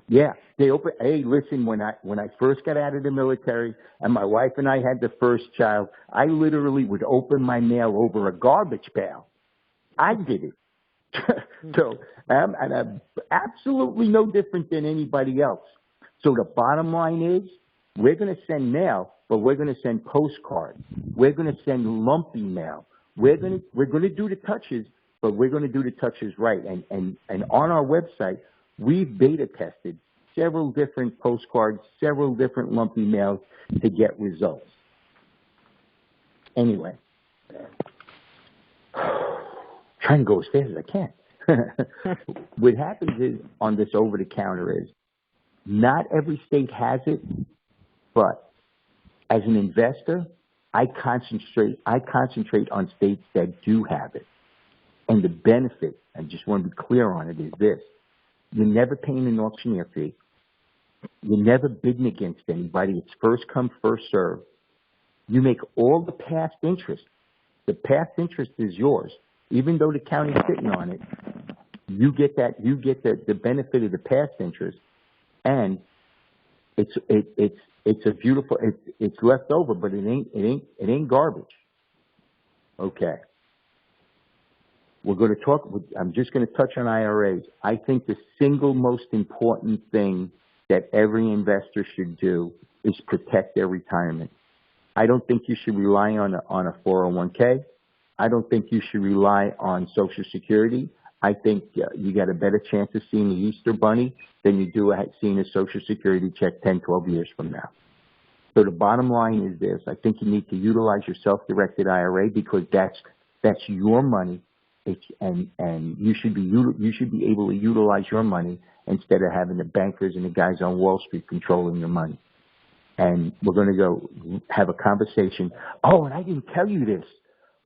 Yeah, they open. Hey, listen, when I first got out of the military and my wife and I had the first child, I literally would open my mail over a garbage pail. I did it. So I'm absolutely no different than anybody else. So the bottom line is, we're going to send mail, but we're going to send postcards. We're going to send lumpy mail. We're going to do the touches, but we're going to do the touches right. And on our website, we've beta tested several different postcards, several different lumpy mails to get results. Anyway, trying to go as fast as I can. What happens is on this over-the-counter is not every state has it, but as an investor, I concentrate on states that do have it. And the benefit, I just want to be clear on it, is this. You're never paying an auctioneer fee. You're never bidding against anybody. It's first come, first served. You make all the past interest. The past interest is yours. Even though the county's sitting on it, you get the benefit of the past interest, and it's a beautiful, it's left over, but it ain't garbage. Okay. We're going to talk, I'm just going to touch on IRAs. I think the single most important thing that every investor should do is protect their retirement. I don't think you should rely on a 401k. I don't think you should rely on Social Security. I think you got a better chance of seeing the Easter Bunny than you do seeing a Social Security check 10, 12 years from now. So the bottom line is this. I think you need to utilize your self-directed IRA because that's your money. And you should be able to utilize your money instead of having the bankers and the guys on Wall Street controlling your money. And we're going to go have a conversation. Oh, and I didn't tell you this.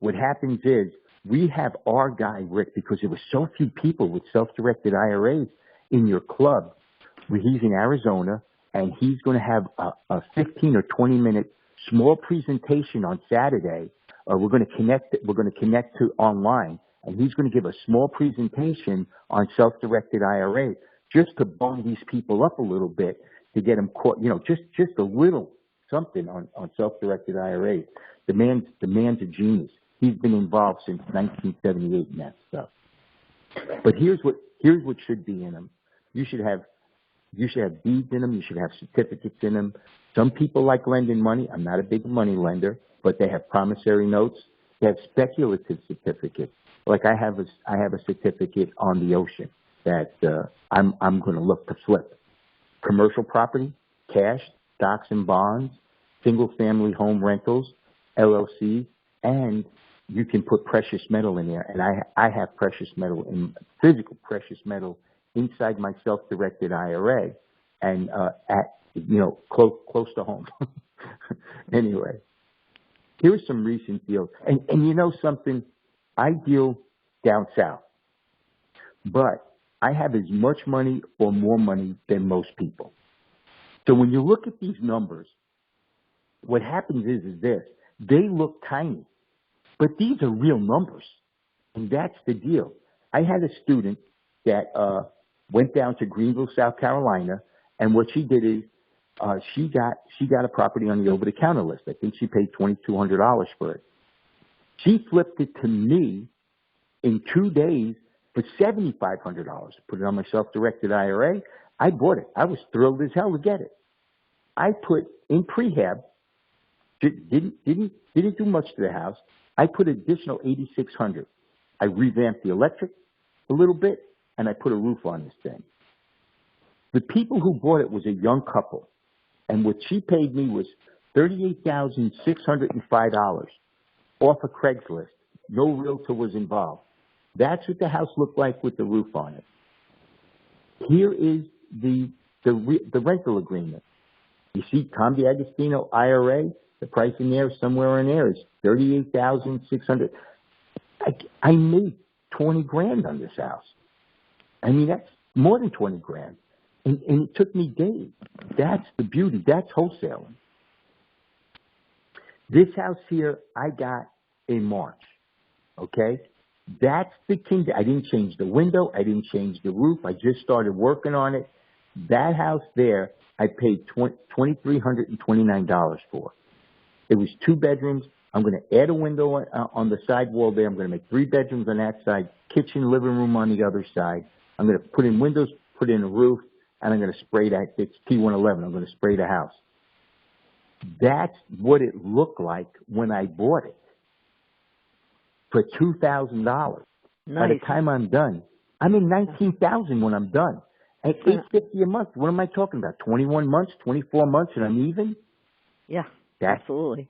What happens is we have our guy, Rick, because there were so few people with self-directed IRAs in your club. He's in Arizona, and he's going to have a 15 or 20-minute small presentation on Saturday. We're going to connect to online. And he's going to give a small presentation on self-directed IRA just to bum these people up a little bit to get them caught, just a little something on self-directed IRA. The man's a genius. He's been involved since 1978 in that stuff. But here's what should be in them. You should have deeds in them. You should have certificates in them. Some people like lending money. I'm not a big money lender, but they have promissory notes. They have speculative certificates. like I have a certificate on the ocean that I'm going to look to flip. Commercial property, cash, stocks and bonds, single-family home rentals, LLCs, and you can put precious metal in there. And I have precious metal, physical precious metal inside my self-directed IRA, and close to home. Anyway, here are some recent deals. And you know something? I deal down south, but I have as much money or more money than most people. So when you look at these numbers, what happens is this. They look tiny, but these are real numbers. And that's the deal. I had a student that went down to Greenville, South Carolina, and what she did is she got a property on the over-the-counter list. I think she paid $2,200 for it. She flipped it to me in 2 days for $7,500. Put it on my self-directed IRA. I bought it. I was thrilled as hell to get it. I put in prehab. Didn't do much to the house. I put additional $8,600. I revamped the electric a little bit, and I put a roof on this thing. The people who bought it was a young couple, and what she paid me was $38,605 off of Craigslist. No realtor was involved. That's what the house looked like with the roof on it. Here is the rental agreement. You see, Tom D'Agostino IRA. The price in there, somewhere in there, is $38,600. I made 20 grand on this house. I mean, that's more than 20 grand. And it took me days. That's the beauty. That's wholesaling. This house here, I got in March. Okay? That's the king. I didn't change the window. I didn't change the roof. I just started working on it. That house there, I paid $2,329 for. It was 2 bedrooms. I'm going to add a window on the side wall there. I'm going to make 3 bedrooms on that side, kitchen, living room on the other side. I'm going to put in windows, put in a roof, and I'm going to spray that. It's T111. I'm going to spray the house. That's what it looked like when I bought it for $2,000. Nice. By the time I'm done, I'm in $19,000 when I'm done. At $850 a month, what am I talking about? 21 months, 24 months, and I'm even? Yeah. Absolutely.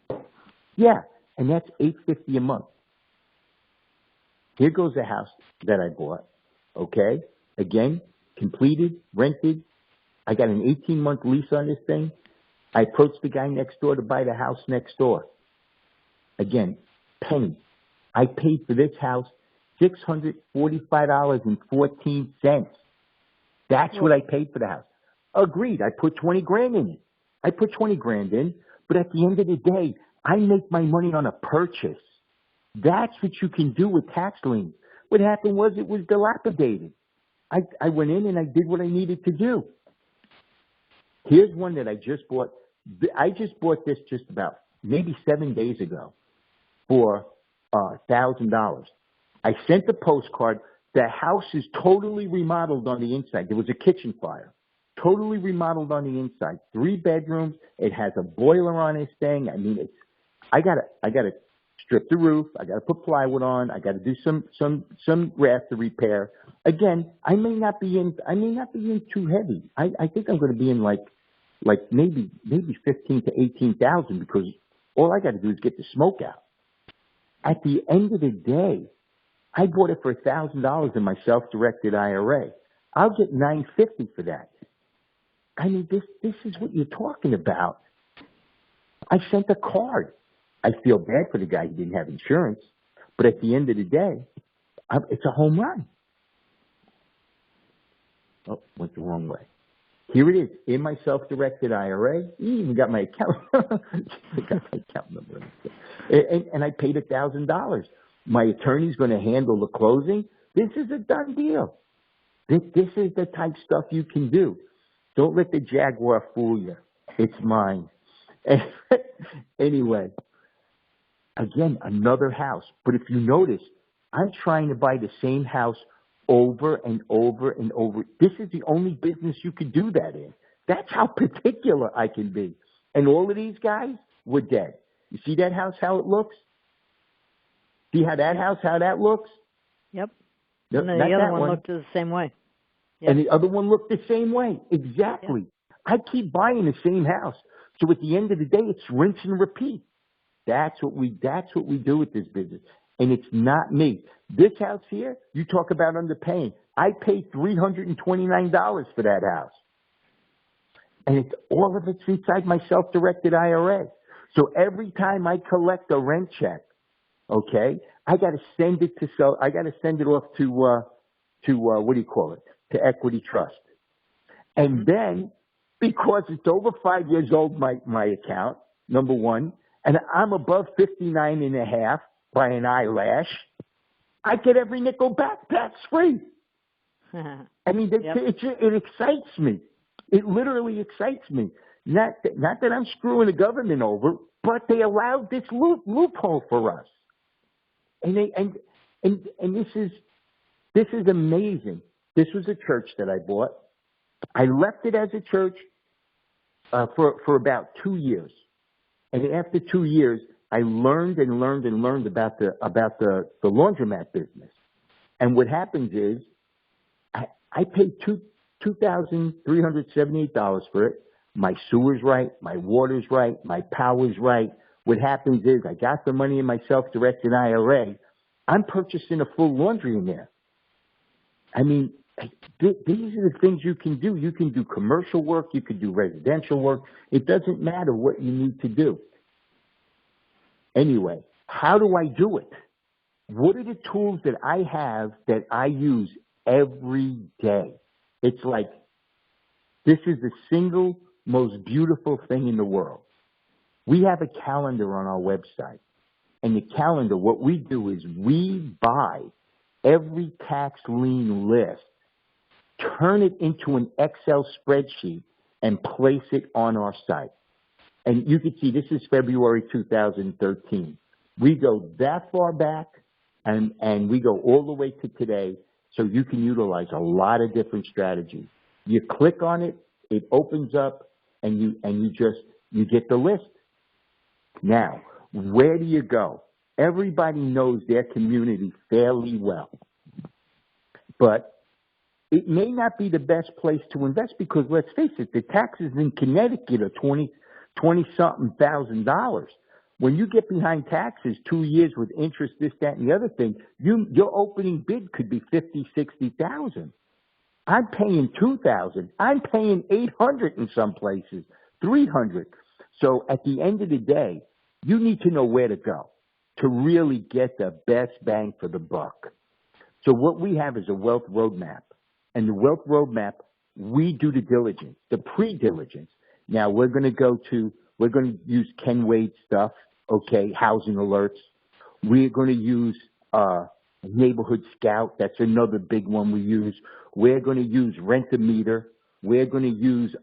Yeah, and that's $850 a month. Here goes the house that I bought. Okay, again, completed, rented. I got an 18-month lease on this thing. I approached the guy next door to buy the house next door. Again, penny. I paid for this house $645.14. That's what I paid for the house. Agreed. I put 20 grand in it. I put 20 grand in. But at the end of the day, I make my money on a purchase. That's what you can do with tax liens. What happened was it was dilapidated. I went in and I did what I needed to do. Here's one that I just bought. I just bought this just about maybe 7 days ago for $1,000. I sent the postcard. The house is totally remodeled on the inside. There was a kitchen fire. Totally remodeled on the inside. 3 bedrooms. It has a boiler on this thing. I mean, I gotta strip the roof. I gotta put plywood on. I gotta do some rafter repair. Again, I may not be in too heavy. I think I'm gonna be in like maybe 15 to 18,000 because all I gotta do is get the smoke out. At the end of the day, I bought it for $1,000 in my self-directed IRA. I'll get $950 for that. I mean, this is what you're talking about. I sent a card. I feel bad for the guy who didn't have insurance, but at the end of the day, it's a home run. Oh, went the wrong way. Here it is in my self-directed IRA. You even got my account. I got my account number. And I paid $1,000. My attorney's going to handle the closing. This is a done deal. This is the type of stuff you can do. Don't let the Jaguar fool you. It's mine. Anyway, again, another house. But if you notice, I'm trying to buy the same house over and over and over. This is the only business you could do that in. That's how particular I can be. And all of these guys were dead. You see that house, how it looks? See how that house, how that looks? Yep. No, And then not the other that one looked the same way. Yep. And the other one looked the same way. Exactly. Yep. I keep buying the same house. So at the end of the day, it's rinse and repeat. That's what we do with this business. And it's not me. This house here, you talk about underpaying. I paid $329 for that house. And it's all of it's inside my self-directed IRA. So every time I collect a rent check, okay, I got to send it off to what do you call it? To Equity Trust. And then, because it's over 5 years old, my account, number one, and I'm above 59 and a half by an eyelash, I get every nickel back tax free. I mean, it excites me. It literally excites me. Not that I'm screwing the government over, but they allowed this loophole for us. And this is amazing. This was a church that I bought. I left it as a church for about 2 years, and after 2 years, I learned about the laundromat business. And what happens is, I paid $2,378 for it. My sewer's right, my water's right, my power's right. What happens is, I got the money in my self-directed IRA. I'm purchasing a full laundry in there. I mean, these are the things you can do. You can do commercial work. You can do residential work. It doesn't matter what you need to do. Anyway, how do I do it? What are the tools that I have that I use every day? It's like, this is the single most beautiful thing in the world. We have a calendar on our website. And the calendar, what we do is we buy every tax lien list, turn it into an Excel spreadsheet, and place it on our site. And you can see this is February 2013. We go that far back, and we go all the way to today, so you can utilize a lot of different strategies. You click on it, it opens up, and you get the list. Now, where do you go? Everybody knows their community fairly well. But it may not be the best place to invest because, let's face it, the taxes in Connecticut are $20-something thousand. When you get behind taxes 2 years with interest, this, that, and the other thing, your opening bid could be $50,000, $60,000. I'm paying $2,000. I'm paying $800 in some places, $300. So at the end of the day, you need to know where to go to really get the best bang for the buck. So what we have is a wealth roadmap. And the wealth roadmap, we do the diligence, the pre-diligence. Now we're going to use Ken Wade stuff, okay, housing alerts. We're going to use Neighborhood Scout. That's another big one we use. We're going to use Rent-A-Meter. We're going to use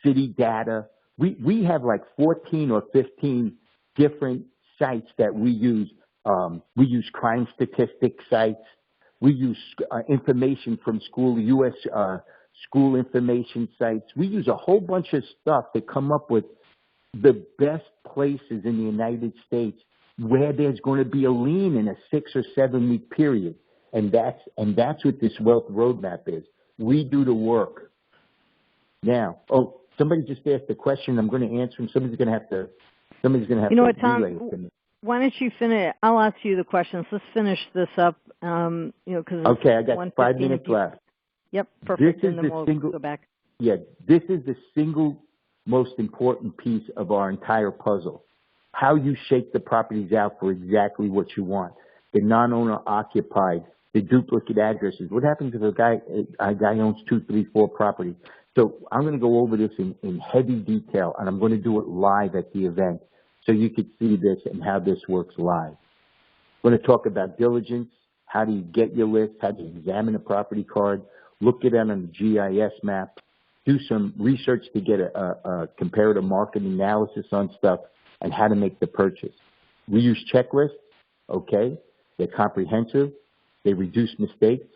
City Data. We have like 14 or 15 different sites that we use. We use crime statistics sites. We use information from U.S. School information sites. We use a whole bunch of stuff to come up with the best places in the United States where there's going to be a lien in a 6 or 7 week period. And that's what this wealth roadmap is. We do the work. Now, somebody just asked a question. I'm going to answer, and somebody's going to have to You know what, Tom? relay it to me. Why don't you finish? I'll ask you the questions. Let's finish this up. Because okay, I got 5 minutes left. Yep, perfect. This is and then we'll go back. Yeah, this is the single most important piece of our entire puzzle. How you shake the properties out for exactly what you want. The non-owner occupied, the duplicate addresses. What happens if a guy owns 2, 3, 4 properties? So I'm going to go over this in heavy detail, and I'm going to do it live at the event so you could see this and how this works live. I'm going to talk about diligence. How do you get your list? How do you examine a property card? Look at it on the GIS map. Do some research to get a comparative market analysis on stuff and how to make the purchase. We use checklists, okay? They're comprehensive. They reduce mistakes.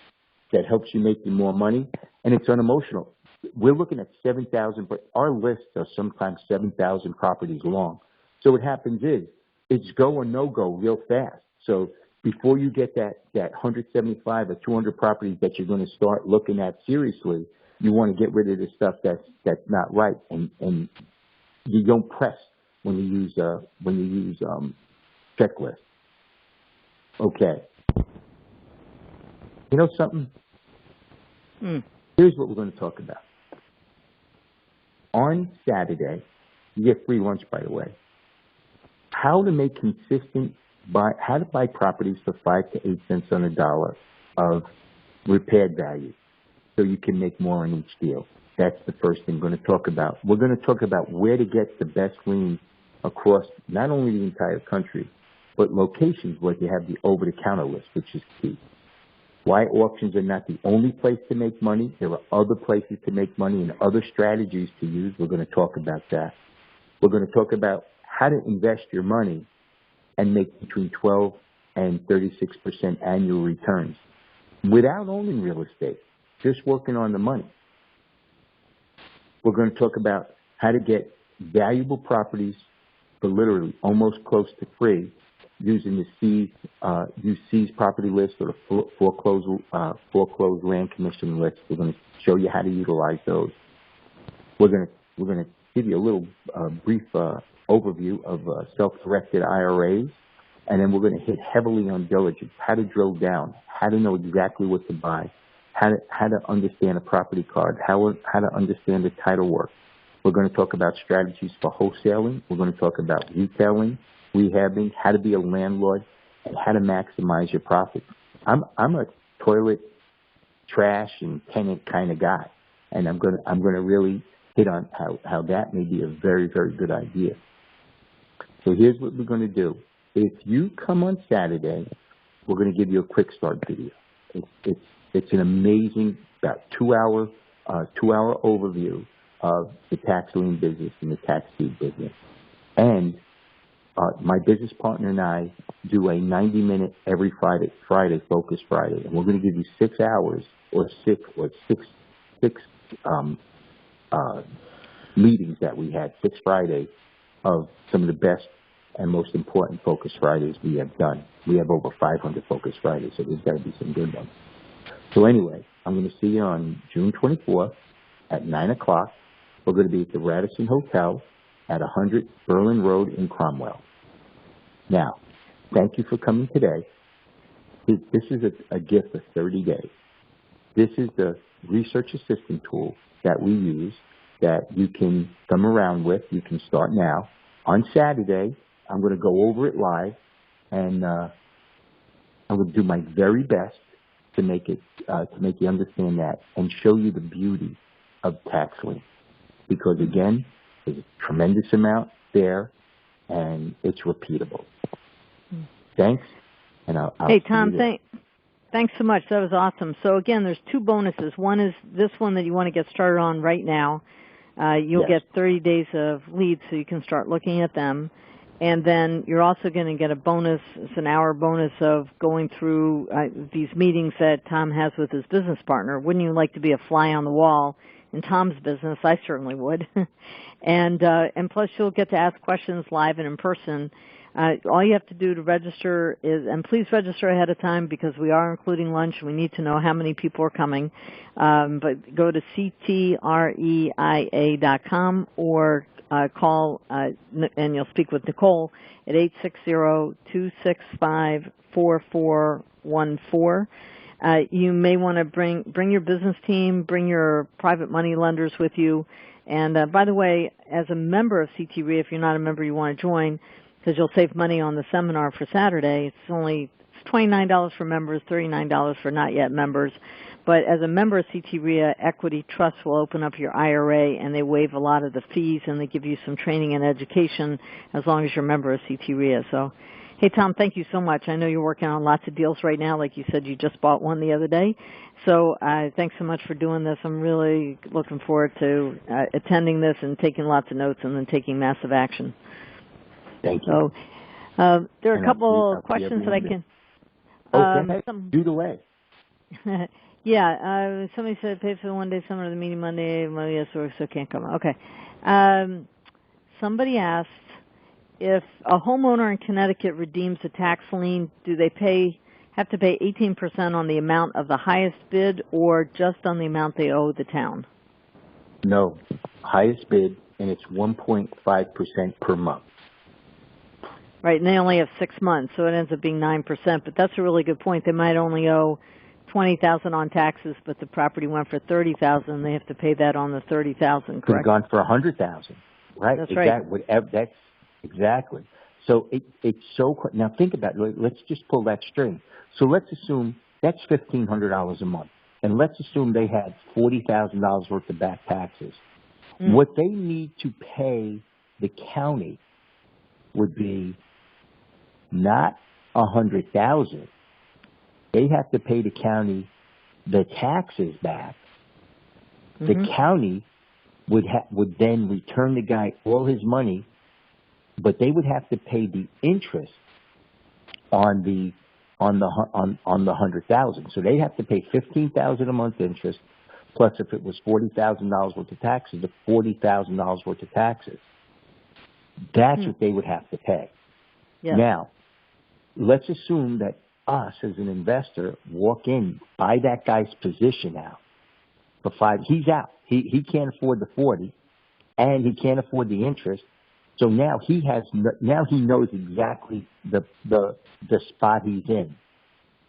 That helps you make more money. And it's unemotional. We're looking at 7,000, but our lists are sometimes 7,000 properties long. So what happens is it's go or no go real fast. So before you get that 175 or 200 properties that you're going to start looking at seriously, you want to get rid of the stuff that's not right, and you don't press when you use checklists. Okay. You know something? Here's what we're going to talk about. On Saturday, you get free lunch, by the way. How to make consistent how to buy properties for 5 to 8 cents on the dollar of repaired value, so you can make more on each deal. That's the first thing we're going to talk about. We're going to talk about where to get the best liens across not only the entire country, but locations where you have the over-the-counter list, which is key. Why auctions are not the only place to make money. There are other places to make money and other strategies to use. We're going to talk about that. We're going to talk about how to invest your money and make between 12 and 36% annual returns without owning real estate, just working on the money. We're going to talk about how to get valuable properties for literally almost close to free using the seized property list or the foreclosed land commission list. We're going to show you how to utilize those. We're going to give you a little brief overview of self-directed IRAs, and then we're going to hit heavily on diligence, how to drill down, how to know exactly what to buy, how to understand a property card, how to understand the title work. We're going to talk about strategies for wholesaling. We're going to talk about retailing, rehabbing, how to be a landlord, and how to maximize your profits. I'm a toilet, trash, and tenant kind of guy, and I'm going to really hit on how that may be a very, very good idea. So here's what we're going to do. If you come on Saturday, we're going to give you a quick start video. It's an amazing, about 2-hour overview of the tax lien business and the tax deed business. And my business partner and I do a 90-minute every Friday Focus Friday, and we're going to give you 6 hours or six meetings that we had, 6 Fridays of some of the best and most important Focus Fridays we have done. We have over 500 Focus Fridays, so there's got to be some good ones. So anyway, I'm going to see you on June 24th at 9 o'clock. We're going to be at the Radisson Hotel at 100 Berlin Road in Cromwell. Now, thank you for coming today. This is a gift for 30 days. This is the research assistant tool that we use that you can thumb around with. You can start now. On Saturday, I'm going to go over it live, and I'm going to do my very best to make you understand that and show you the beauty of tax lien. Because again, there's a tremendous amount there, and it's repeatable. Thanks, and I'll Hey, Tom, thanks so much. That was awesome. So again, there's 2 bonuses. One is this one that you want to get started on right now. You'll get 30 days of leads, so you can start looking at them. And then you're also going to get a bonus. It's an hour bonus of going through these meetings that Tom has with his business partner. Wouldn't you like to be a fly on the wall in Tom's business? I certainly would. And plus you'll get to ask questions live and in person. All you have to do to register is, and please register ahead of time because we are including lunch. We need to know how many people are coming. But go to ctreia.com or call, and you'll speak with Nicole at 860-265-4414. You may want to bring your business team, bring your private money lenders with you. And by the way, as a member of CTREIA, if you're not a member, you want to join, because you'll save money on the seminar for Saturday. It's $29 for members, $39 for not yet members. But as a member of CTREIA, Equity Trust will open up your IRA, and they waive a lot of the fees, and they give you some training and education as long as you're a member of CTREIA. So, hey, Tom, thank you so much. I know you're working on lots of deals right now. Like you said, you just bought one the other day. So thanks so much for doing this. I'm really looking forward to attending this and taking lots of notes and then taking massive action. Thank you. So there are a couple of questions that I can... do the way. Yeah, somebody said pay for the one-day seminar, the meeting Monday, yes, so can't come. Okay. Somebody asked if a homeowner in Connecticut redeems a tax lien, do they have to pay 18% on the amount of the highest bid or just on the amount they owe the town? No, highest bid, and it's 1.5% per month. Right, and they only have 6 months, so it ends up being 9%. But that's a really good point. They might only owe $20,000 on taxes, but the property went for $30,000. They have to pay that on the $30,000. Correct? Could have gone for $100,000. Right. That's exactly. right. That's exactly. So it's so. Now think about it. Let's just pull that string. So let's assume that's $1,500 a month, and let's assume they had $40,000 worth of back taxes. What they need to pay the county would be not $100,000. They have to pay the county the taxes back. The county would then return the guy all his money, but they would have to pay the interest on the $100,000. So they'd have to pay $15,000 a month interest, plus if it was $40,000 worth of taxes, the $40,000 worth of taxes. That's what they would have to pay. Yes. Now, let's assume that us as an investor walk in, buy that guy's position out for $5. He's out. He can't afford the 40, and he can't afford the interest. So now he knows exactly the spot he's in.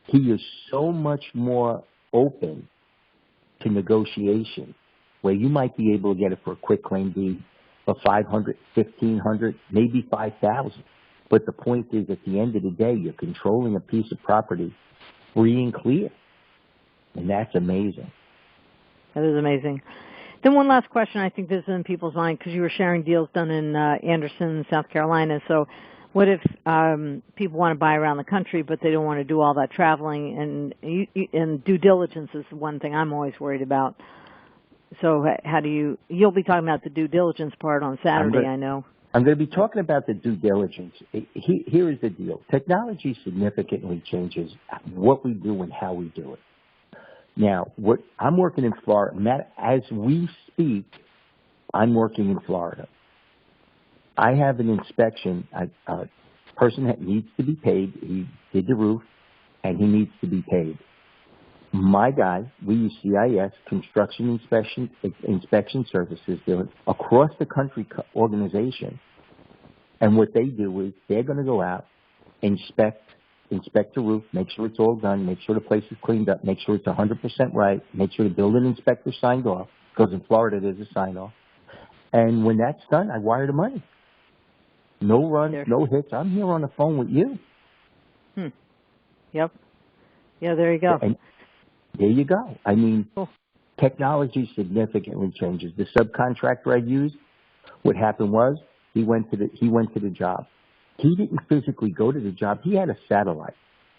He is so much more open to negotiation, where you might be able to get it for a quick claim deed for $500, $1,500, maybe $5,000. But the point is, at the end of the day, you're controlling a piece of property free and clear, and that's amazing. That is amazing. Then one last question, I think this is in people's mind, because you were sharing deals done in Anderson, South Carolina. So what if people want to buy around the country, but they don't want to do all that traveling? And due diligence is one thing I'm always worried about. So how do you'll be talking about the due diligence part on Saturday, I know. I'm going to be talking about the due diligence. Here is the deal. Technology significantly changes what we do and how we do it. Now, I'm working in Florida. Matt, as we speak, I'm working in Florida. I have an inspection. A person that needs to be paid. He did the roof, and he needs to be paid. My guy, we use CIS, Construction Inspection Services, they're across the country organization. And what they do is they're going to go out, inspect the roof, make sure it's all done, make sure the place is cleaned up, make sure it's 100% right, make sure the building inspector signed off, because in Florida there's a sign-off. And when that's done, I wire the money. No runs, no hits. I'm here on the phone with you. Yep. Yeah, there you go. And there you go. I mean, cool. Technology significantly changes. The subcontractor I used, what happened was he went to the job. He didn't physically go to the job. He had a satellite.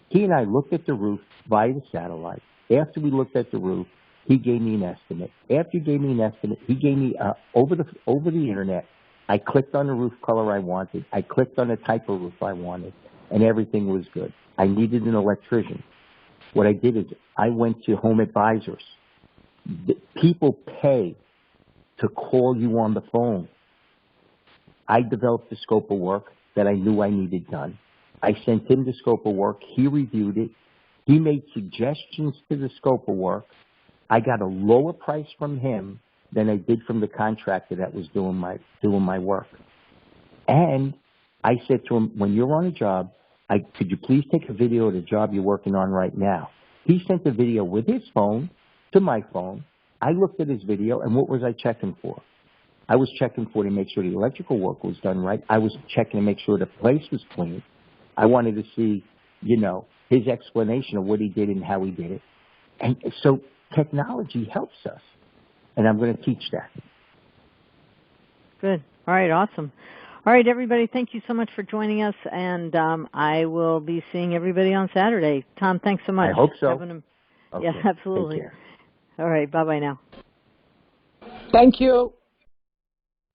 He and I looked at the roof via the satellite. After we looked at the roof, he gave me an estimate. After he gave me an estimate, he gave me over the internet. I clicked on the roof color I wanted. I clicked on the type of roof I wanted, and everything was good. I needed an electrician. What I did is I went to Home Advisors. People pay to call you on the phone. I developed the scope of work that I knew I needed done. I sent him the scope of work. He reviewed it. He made suggestions to the scope of work. I got a lower price from him than I did from the contractor that was doing my work. And I said to him, when you're on a job, could you please take a video of the job you're working on right now? He sent the video with his phone to my phone. I looked at his video, and what was I checking for? I was checking to make sure the electrical work was done right. I was checking to make sure the place was clean. I wanted to see, his explanation of what he did and how he did it. And so technology helps us, and I'm going to teach that. Good. All right, awesome. All right, everybody, thank you so much for joining us, and I will be seeing everybody on Saturday. Tom, thanks so much. I hope so. Okay. Yeah, absolutely. Take care. All right, bye-bye now. Thank you.